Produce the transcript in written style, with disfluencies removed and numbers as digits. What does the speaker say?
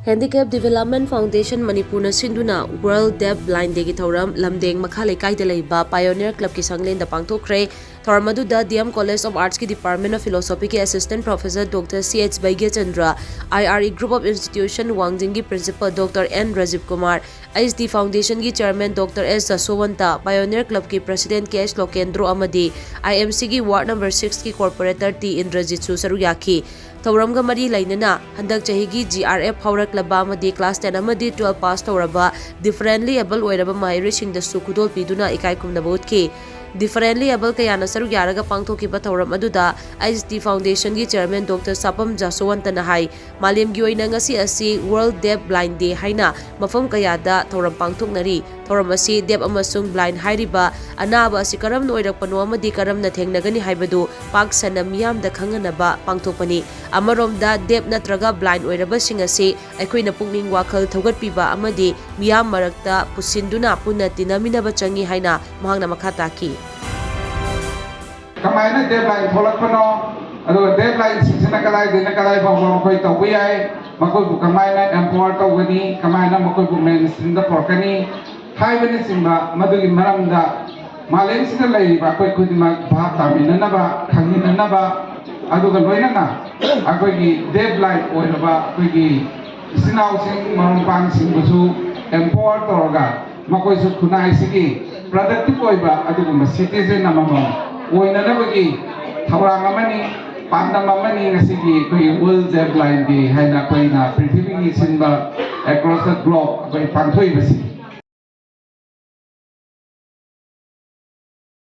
Handicap Development Foundation Manipur SHINDUNA World Deaf Blind Day Thouram Lamdeng MAKHA LEIKAI Leiba Pioneer Club ki Sanglen Da Pangthok-Khre Thouram aduda DM College of Arts ki Department of Philosophy ki Assistant Professor Dr. C.H. Chandra, IRE Group of Institution Wangjing ki Principal Dr. N. Rajiv Kumar, ISD Foundation ki Chairman Dr. S. Jasowanta, Pioneer Club ki President K.S. Lokendro Amadi, IMC ki Ward number 6 ki Corporator T. Indrajit Saruyaki. Thouram ga mari lainana handak chahigi GRF haurak laba amadi class 10 amadi 12 pass tawraba differently able oiraba mahiri singda sukudol piduna ikai kumna botki differently able kayana saru yaraga pangthoki ba thouram aduda IST Foundation gi Chairman Dr. Sapam Jasowanta na hai malem gi oina ngasi asi World Deaf Blind Day haina mafam kayada thouram pangthoknari thouram asi deaf amasung blind hairiba anaba asi karam noirakpano amadi karam na thengnagani haibadu pak sanam yam da khanganaba pangthokpani amaromda deaf natraga blind oiraba sing asi aikoina pungning wakhal thogatpiba amadi miyam marakta pusinduna punna tinaminaba changi haina mahangna makha taki kamaina deadline tholakpano adu deadline sisina kalai bawang koi tawiyai makoi bu kamaina empower tawgani kamaina makoi bu mainstream da porkani haibani simba madugi maramda malem sina laiba koi khudima bhab taminana ba khanginana ba aduga loinana akoigi deadline oiraba akoigi sinau sing marumpang singbusu empower torga makoi su khunai sigi productive oiba aduga citizen amamam oinanabagi thauram amani pandam amani ngasigi koi World Deaf Blind Day haina koina prithivigi sinba across the globe koi pangthoi basi